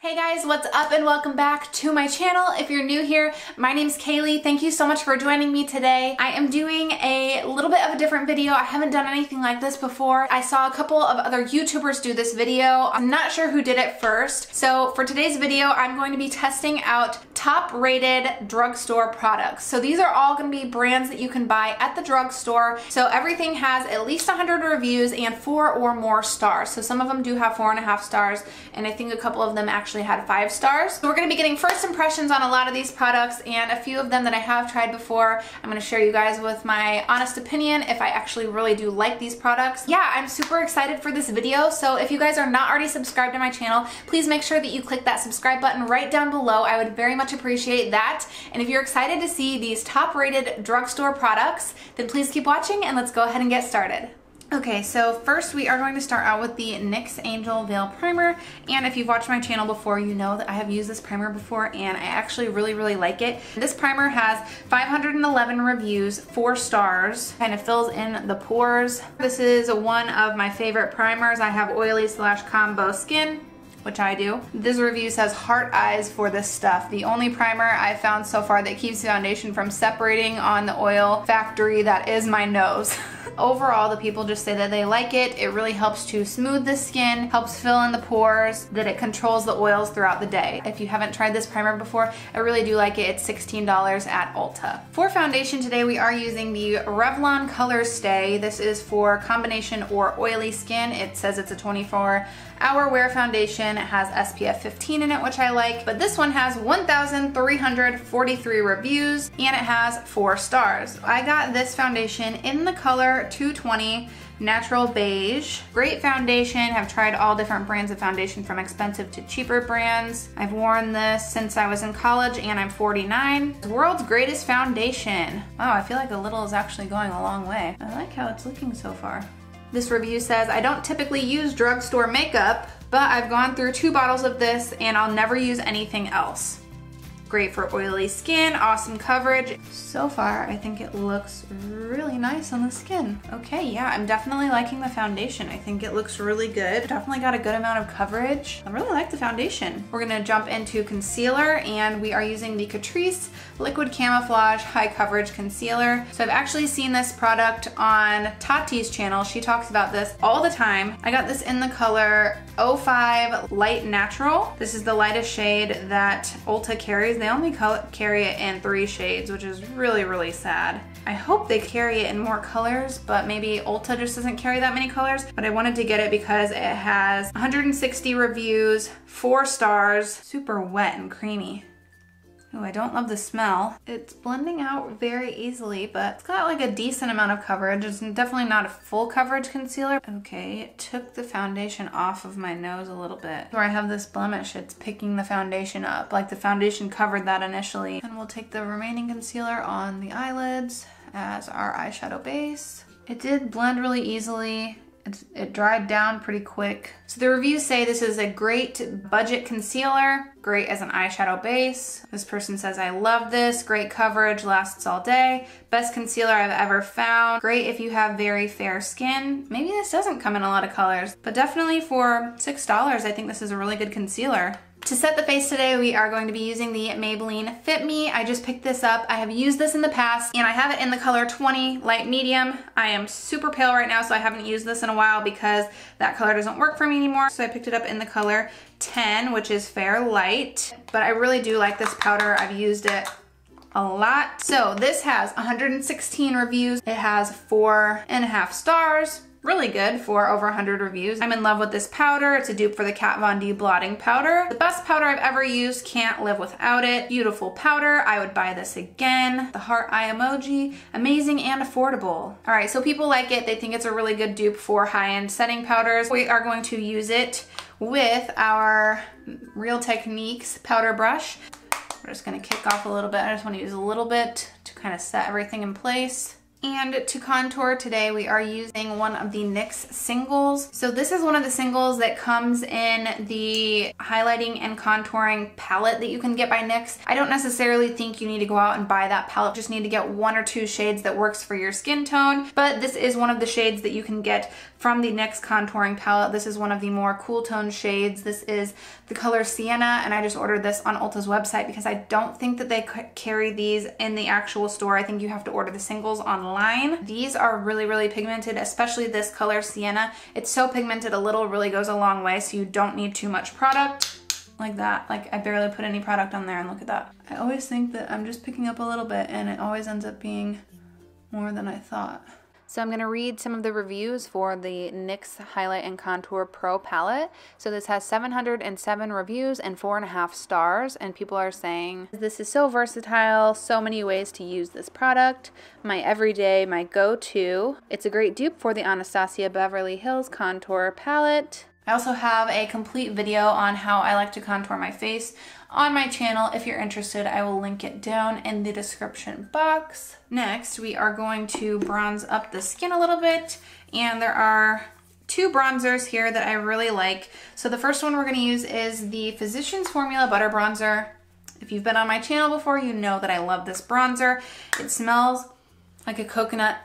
Hey guys, what's up and welcome back to my channel. If you're new here, my name's Kaylee. Thank you so much for joining me today. I am doing a little bit of a different video. I haven't done anything like this before. I saw a couple of other YouTubers do this video. I'm not sure who did it first. So for today's video, I'm going to be testing out top rated drugstore products. So these are all going to be brands that you can buy at the drugstore. So everything has at least 100 reviews and 4 or more stars. So some of them do have 4.5 stars, and I think a couple of them actually had 5 stars. So we're going to be getting first impressions on a lot of these products, and a few of them that I have tried before. I'm going to share you guys with my honest opinion if I actually really do like these products. Yeah, I'm super excited for this video. So if you guys are not already subscribed to my channel, please make sure that you click that subscribe button right down below. I would very much appreciate that. And if you're excited to see these top rated drugstore products, then please keep watching and let's go ahead and get started. Okay, so first we are going to start out with the NYX Angel Veil Primer, and if you've watched my channel before, you know that I have used this primer before and I actually really like it. This primer has 511 reviews, 4 stars, kind of fills in the pores. This is one of my favorite primers. I have oily / combo skin, which I do. This review says heart eyes for this stuff. The only primer I've found so far that keeps the foundation from separating on the oil factory that is my nose. Overall, the people just say that they like it. It really helps to smooth the skin, helps fill in the pores, that it controls the oils throughout the day. If you haven't tried this primer before, I really do like it. It's $16 at Ulta. For foundation today, we are using the Revlon ColorStay. This is for combination or oily skin. It says it's a 24-hour wear foundation. It has SPF 15 in it, which I like, but this one has 1,343 reviews and it has 4 stars. I got this foundation in the color 220 Natural Beige. Great foundation. I've tried all different brands of foundation from expensive to cheaper brands. I've worn this since I was in college and I'm 49. World's greatest foundation. Wow, I feel like a little is actually going a long way. I like how it's looking so far. This review says, I don't typically use drugstore makeup, but I've gone through 2 bottles of this and I'll never use anything else. Great for oily skin, awesome coverage. So far, I think it looks really nice on the skin. Okay, yeah, I'm definitely liking the foundation. I think it looks really good. Definitely got a good amount of coverage. I really like the foundation. We're gonna jump into concealer, and we are using the Catrice Liquid Camouflage High Coverage Concealer. So I've actually seen this product on Tati's channel. She talks about this all the time. I got this in the color 05 Light Natural. This is the lightest shade that Ulta carries. They only carry it in 3 shades, which is really sad. I hope they carry it in more colors, but maybe Ulta just doesn't carry that many colors. But I wanted to get it because it has 160 reviews, 4 stars, super wet and creamy. Oh, I don't love the smell. It's blending out very easily, but it's got like a decent amount of coverage. It's definitely not a full coverage concealer. Okay, it took the foundation off of my nose a little bit. Where I have this blemish, it's picking the foundation up. Like the foundation covered that initially. And we'll take the remaining concealer on the eyelids as our eyeshadow base. It did blend really easily. It dried down pretty quick. So the reviews say this is a great budget concealer, great as an eyeshadow base. This person says, I love this, great coverage, lasts all day, best concealer I've ever found, great if you have very fair skin. Maybe this doesn't come in a lot of colors, but definitely for $6, I think this is a really good concealer. To set the face today, we are going to be using the Maybelline FitMe. I just picked this up. I have used this in the past, and I have it in the color 20 Light Medium. I am super pale right now, so I haven't used this in a while because that color doesn't work for me anymore. So I picked it up in the color 10, which is Fair Light. But I really do like this powder. I've used it a lot. So this has 116 reviews. It has 4.5 stars. Really good for over 100 reviews. I'm in love with this powder. It's a dupe for the Kat Von D blotting powder. The best powder I've ever used, can't live without it. Beautiful powder, I would buy this again. The heart eye emoji, amazing and affordable. All right, so people like it. They think it's a really good dupe for high-end setting powders. We are going to use it with our Real Techniques powder brush. We're just gonna kick off a little bit. I just wanna use a little bit to kind of set everything in place. And to contour today, we are using one of the NYX singles. So this is one of the singles that comes in the highlighting and contouring palette that you can get by NYX. I don't necessarily think you need to go out and buy that palette. You just need to get 1 or 2 shades that works for your skin tone. But this is one of the shades that you can get from the NYX contouring palette. This is one of the more cool tone shades. This is the color Sienna, and I just ordered this on Ulta's website because I don't think that they carry these in the actual store. I think you have to order the singles online. These are really, really pigmented, especially this color Sienna. It's so pigmented, a little really goes a long way, so you don't need too much product. Like that. Like, I barely put any product on there, and look at that. I always think that I'm just picking up a little bit, and it always ends up being more than I thought. So I'm going to read some of the reviews for the NYX Highlight and Contour Pro palette. So this has 707 reviews and 4.5 stars, and people are saying, this is so versatile, so many ways to use this product, my everyday, my go-to. It's a great dupe for the Anastasia Beverly Hills Contour palette. I also have a complete video on how I like to contour my face on my channel. If you're interested, I will link it down in the description box. Next, we are going to bronze up the skin a little bit, and there are 2 bronzers here that I really like. So the first one we're going to use is the Physicians Formula Butter Bronzer. If you've been on my channel before, you know that I love this bronzer. It smells like a coconut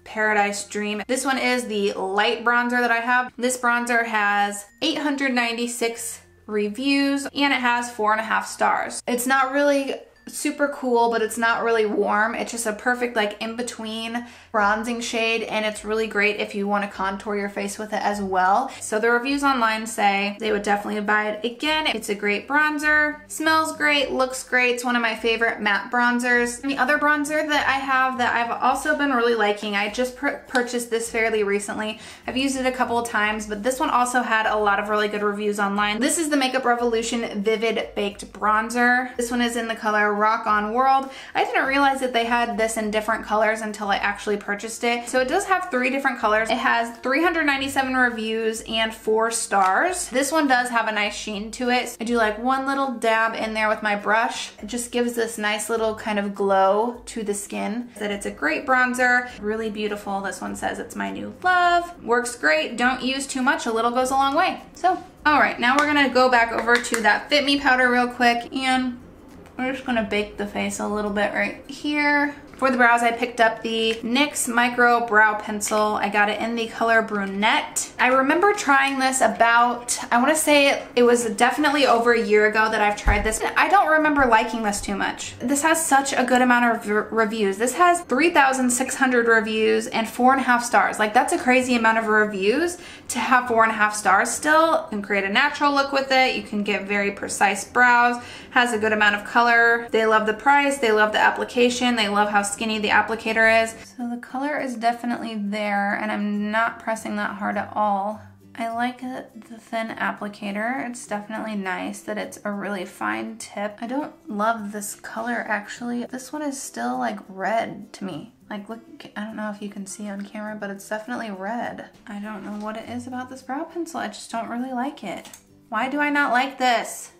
Paradise Dream. This one is the light bronzer that I have. This bronzer has 896 reviews and it has 4.5 stars. It's not really super cool, but it's not really warm. It's just a perfect like in-between bronzing shade, and it's really great if you want to contour your face with it as well. So the reviews online say they would definitely buy it again. It's a great bronzer, smells great, looks great. It's one of my favorite matte bronzers. And the other bronzer that I have that I've also been really liking, I just purchased this fairly recently. I've used it a couple of times, but this one also had a lot of really good reviews online. This is the Makeup Revolution Vivid Baked Bronzer. This one is in the color Rock On World. I didn't realize that they had this in different colors until I actually purchased it. So it does have 3 different colors. It has 397 reviews and 4 stars. This one does have a nice sheen to it. I do like one little dab in there with my brush. It just gives this nice little kind of glow to the skin. That it's a great bronzer, really beautiful. This one says it's my new love. Works great. Don't use too much. A little goes a long way. So, all right, now we're gonna go back over to that Fit Me powder real quick, and we're just gonna bake the face a little bit right here. For the brows, I picked up the NYX Micro Brow Pencil. I got it in the color Brunette. I remember trying this about, I wanna say it was definitely over a year ago that I've tried this. I don't remember liking this too much. This has such a good amount of reviews. This has 3,600 reviews and 4.5 stars. Like, that's a crazy amount of reviews to have 4.5 stars still. You can create a natural look with it. You can get very precise brows. Has a good amount of color. They love the price. They love the application. They love how skinny the applicator is. So the color is definitely there, and I'm not pressing that hard at all. I like the thin applicator. It's definitely nice that it's a really fine tip. I don't love this color actually. This one is still like red to me. Like, look, I don't know if you can see on camera, but it's definitely red. I don't know what it is about this brow pencil. I just don't really like it. Why do I not like this?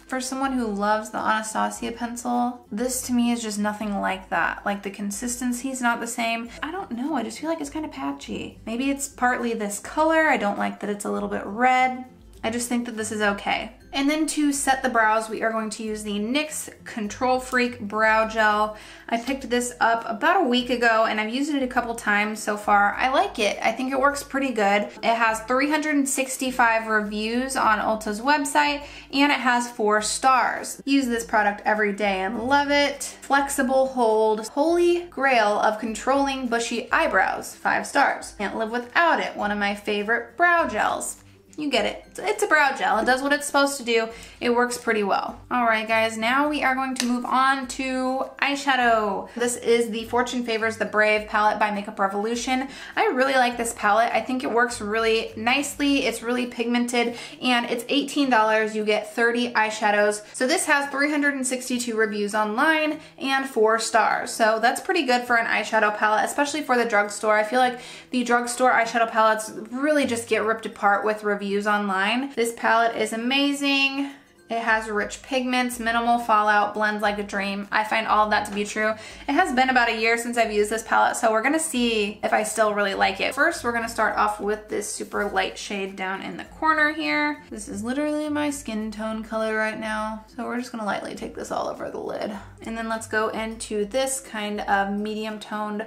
For someone who loves the Anastasia pencil, this to me is just nothing like that. Like, the consistency is not the same. I don't know, I just feel like it's kind of patchy. Maybe it's partly this color. I don't like that it's a little bit red. I just think that this is okay. And then to set the brows, we are going to use the NYX Control Freak Brow Gel. I picked this up about a week ago and I've used it a couple times so far. I like it. I think it works pretty good. It has 365 reviews on Ulta's website and it has 4 stars. Use this product every day and love it. Flexible hold, holy grail of controlling bushy eyebrows, 5 stars. Can't live without it. One of my favorite brow gels. You get it. It's a brow gel. It does what it's supposed to do. It works pretty well. All right, guys, now we are going to move on to eyeshadow. This is the Fortune Favors the Brave palette by Makeup Revolution. I really like this palette. I think it works really nicely. It's really pigmented and it's $18. You get 30 eyeshadows. So this has 362 reviews online and 4 stars. So that's pretty good for an eyeshadow palette, especially for the drugstore. I feel like the drugstore eyeshadow palettes really just get ripped apart with reviews online. This palette is amazing. It has rich pigments, minimal fallout, blends like a dream. I find all of that to be true. It has been about a year since I've used this palette, so we're gonna see if I still really like it. First, we're gonna start off with this super light shade down in the corner here. This is literally my skin tone color right now. So we're just gonna lightly take this all over the lid. And then let's go into this kind of medium toned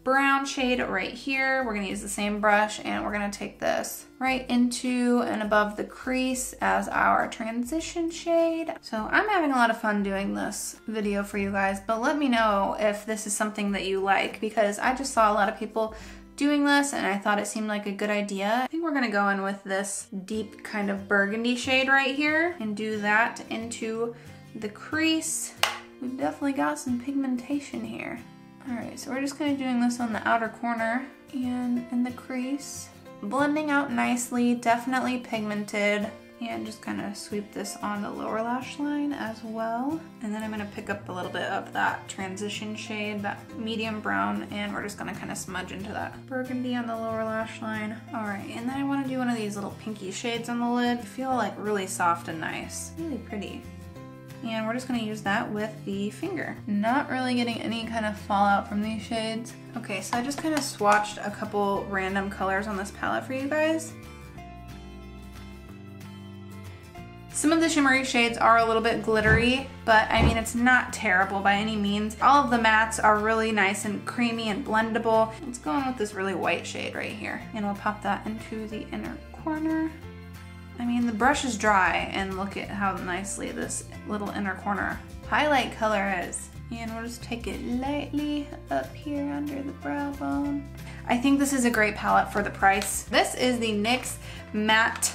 brown shade right here. We're gonna use the same brush and we're gonna take this right into and above the crease as our transition shade. So I'm having a lot of fun doing this video for you guys, but let me know if this is something that you like, because I just saw a lot of people doing this and I thought it seemed like a good idea. I think we're gonna go in with this deep kind of burgundy shade right here and do that into the crease. We've definitely got some pigmentation here. All right, so we're just kind of doing this on the outer corner and in the crease. Blending out nicely, definitely pigmented, and just kind of sweep this on the lower lash line as well. And then I'm gonna pick up a little bit of that transition shade, that medium brown, and we're just gonna kind of smudge into that burgundy on the lower lash line. All right, and then I wanna do one of these little pinky shades on the lid. I feel like really soft and nice, really pretty. And we're just gonna use that with the finger. Not really getting any kind of fallout from these shades. Okay, so I just kind of swatched a couple random colors on this palette for you guys. Some of the shimmery shades are a little bit glittery, but I mean, it's not terrible by any means. All of the mattes are really nice and creamy and blendable. Let's go in with this really white shade right here, and we'll pop that into the inner corner. I mean, the brush is dry, and look at how nicely this little inner corner highlight color is. And we'll just take it lightly up here under the brow bone. I think this is a great palette for the price. This is the NYX Matte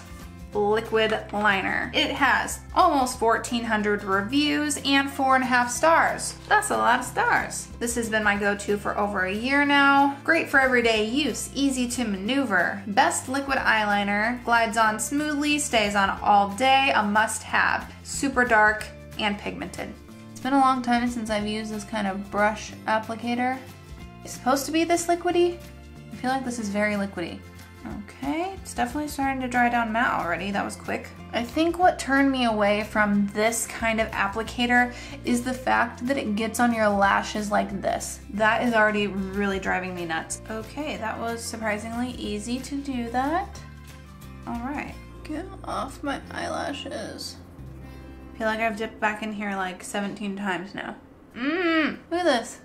Liquid Liner. It has almost 1,400 reviews and 4.5 stars. That's a lot of stars. This has been my go-to for over a year now. Great for everyday use, easy to maneuver. Best liquid eyeliner, glides on smoothly, stays on all day, a must-have. Super dark and pigmented. It's been a long time since I've used this kind of brush applicator. It's supposed to be this liquidy. I feel like this is very liquidy. Okay, it's definitely starting to dry down matte already. That was quick. I think what turned me away from this kind of applicator is the fact that it gets on your lashes like this. That is already really driving me nuts. Okay, that was surprisingly easy to do that. All right, get off my eyelashes. I feel like I've dipped back in here like 17 times now. Look at this.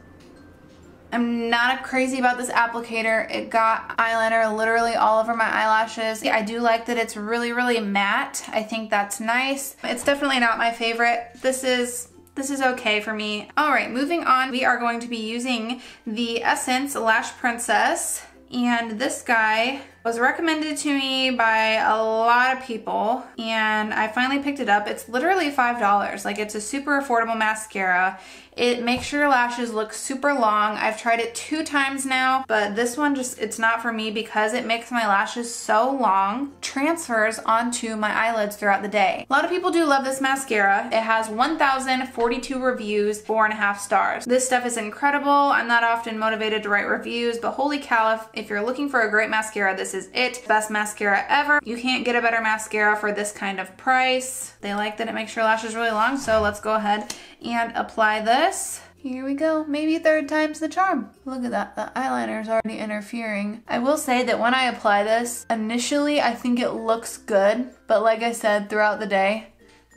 I'm not crazy about this applicator. It got eyeliner literally all over my eyelashes. I do like that it's really, really matte. I think that's nice. It's definitely not my favorite. This is okay for me. All right, moving on. We are going to be using the Essence Lash Princess. And this guy was recommended to me by a lot of people, and I finally picked it up. It's literally $5. Like, it's a super affordable mascara. It makes your lashes look super long. I've tried it 2 times now, but this one just, it's not for me because it makes my lashes so long. Transfers onto my eyelids throughout the day. A lot of people do love this mascara. It has 1,042 reviews, 4.5 stars. This stuff is incredible. I'm not often motivated to write reviews, but holy cow, if you're looking for a great mascara, this is it. Best mascara ever. You can't get a better mascara for this kind of price. They like that it makes your lashes really long, so let's go ahead and apply this. Here we go. Maybe 3rd time's the charm. Look at that. The eyeliner is already interfering. I will say that when I apply this, initially I think it looks good, but like I said, throughout the day,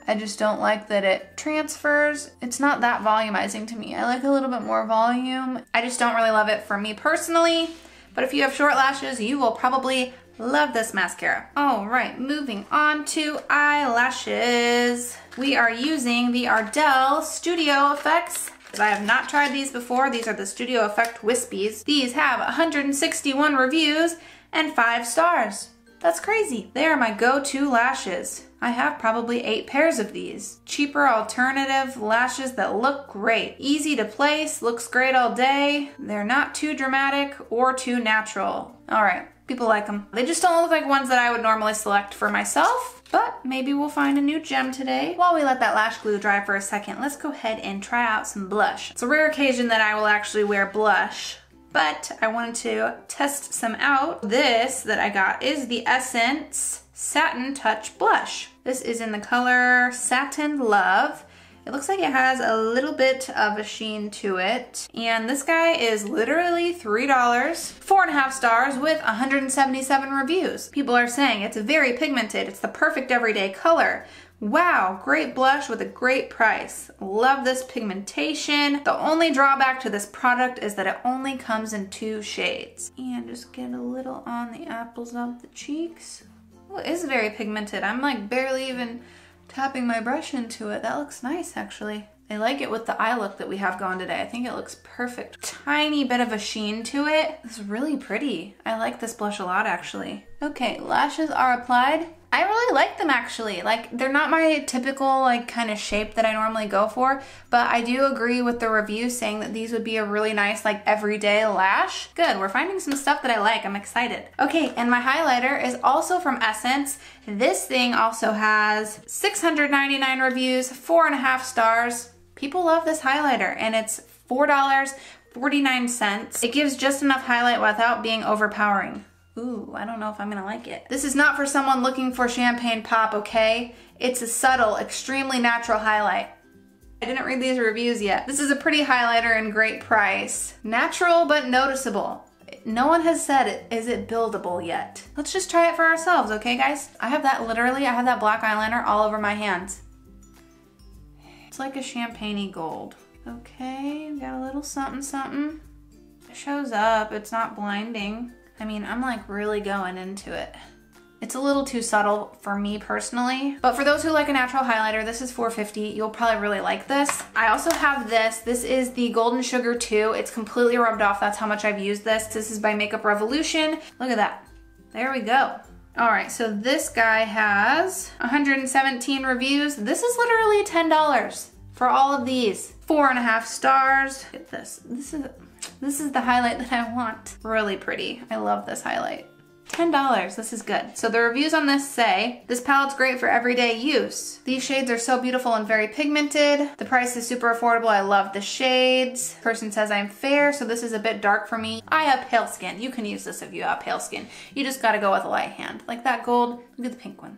I just don't like that it transfers. It's not that volumizing to me. I like a little bit more volume. I just don't really love it for me personally, but if you have short lashes, you will probably love this mascara. All right, moving on to eyelashes. We are using the Ardell Studio Effects. I have not tried these before. These are the Studio Effect Wispies. These have 161 reviews and 5 stars. That's crazy. They are my go-to lashes. I have probably 8 pairs of these. Cheaper alternative lashes that look great. Easy to place, looks great all day. They're not too dramatic or too natural. All right, people like them. They just don't look like ones that I would normally select for myself, but maybe we'll find a new gem today. While we let that lash glue dry for a second, let's go ahead and try out some blush. It's a rare occasion that I will actually wear blush, but I wanted to test some out. This that I got is the Essence Satin Touch Blush. This is in the color Satin Love. It looks like it has a little bit of a sheen to it. And this guy is literally $3, 4.5 stars with 177 reviews. People are saying it's very pigmented. It's the perfect everyday color. Wow, great blush with a great price. Love this pigmentation. The only drawback to this product is that it only comes in 2 shades. And just get a little on the apples of the cheeks. Oh, it is very pigmented. I'm like barely even tapping my brush into it. That looks nice actually. I like it with the eye look that we have going today. I think it looks perfect. Tiny bit of a sheen to it. It's really pretty. I like this blush a lot actually. Okay, lashes are applied. I really like them actually. Like, they're not my typical like kind of shape that I normally go for, but I do agree with the review saying that these would be a really nice like everyday lash. Good, we're finding some stuff that I like. I'm excited. Okay, and my highlighter is also from Essence. This thing also has 699 reviews, 4.5 stars. People love this highlighter and it's $4.49. It gives just enough highlight without being overpowering. Ooh, I don't know if I'm gonna like it. This is not for someone looking for champagne pop, okay? It's a subtle, extremely natural highlight. I didn't read these reviews yet. This is a pretty highlighter and great price. Natural but noticeable. No one has said it. Is it buildable yet? Let's just try it for ourselves, okay guys? I have that black eyeliner all over my hands. It's like a champagne-y gold. Okay, got a little something something. It shows up, it's not blinding. I mean, I'm like really going into it. It's a little too subtle for me personally, but for those who like a natural highlighter, this is $4.50. You'll probably really like this. I also have this. This is the Golden Sugar 2. It's completely rubbed off. That's how much I've used this. This is by Makeup Revolution. Look at that. There we go. All right, so this guy has 117 reviews. This is literally $10 for all of these. 4.5 stars. Look at this. This is the highlight that I want. Really pretty. I love this highlight. $10, this is good. So the reviews on this say, this palette's great for everyday use. These shades are so beautiful and very pigmented. The price is super affordable. I love the shades. Person says I'm fair, so this is a bit dark for me. I have pale skin. You can use this if you have pale skin. You just gotta go with a light hand. Like that gold, look at the pink one.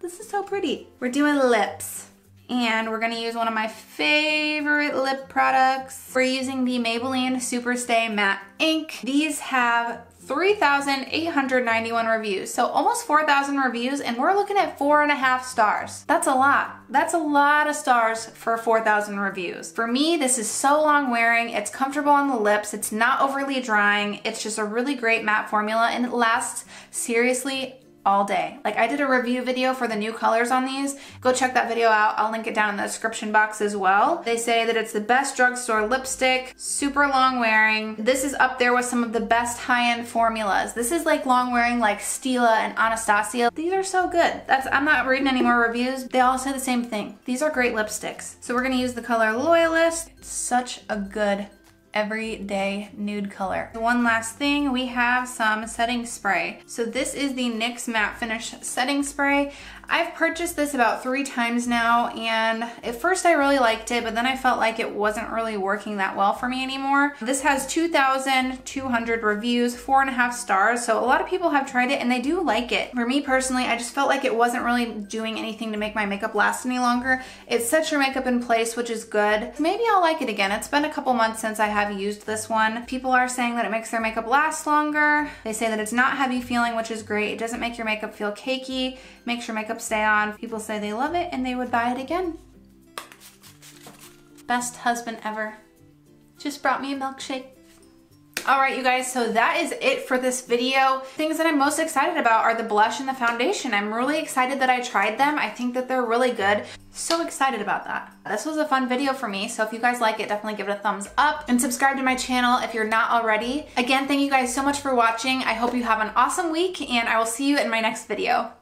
This is so pretty. We're doing lips. And we're gonna use one of my favorite lip products. We're using the Maybelline Superstay Matte Ink. These have 3,891 reviews, so almost 4,000 reviews, and we're looking at 4.5 stars. That's a lot. That's a lot of stars for 4,000 reviews. For me, this is so long wearing, it's comfortable on the lips, it's not overly drying, it's just a really great matte formula, and it lasts seriously all day. Like, I did a review video for the new colors on these. Go check that video out. I'll link it down in the description box as well. They say that it's the best drugstore lipstick, super long wearing. This is up there with some of the best high-end formulas. This is like long wearing like Stila and Anastasia. These are so good. I'm not reading any more reviews. They all say the same thing. These are great lipsticks. So we're gonna use the color Loyalist. It's such a good everyday nude color. One last thing, we have some setting spray. So this is the NYX Matte Finish Setting Spray. I've purchased this about 3 times now, and at first I really liked it, but then I felt like it wasn't really working that well for me anymore. This has 2,200 reviews, 4.5 stars, so a lot of people have tried it and they do like it. For me personally, I just felt like it wasn't really doing anything to make my makeup last any longer. It sets your makeup in place, which is good. Maybe I'll like it again. It's been a couple months since I have used this one. People are saying that it makes their makeup last longer. They say that it's not heavy feeling, which is great. It doesn't make your makeup feel cakey, makes your makeup stay on. People say they love it and they would buy it again. Best husband ever. Just brought me a milkshake. All right, you guys, so that is it for this video. Things that I'm most excited about are the blush and the foundation. I'm really excited that I tried them. I think that they're really good. So excited about that. This was a fun video for me, so if you guys like it, definitely give it a thumbs up and subscribe to my channel if you're not already. Again, thank you guys so much for watching. I hope you have an awesome week, and I will see you in my next video.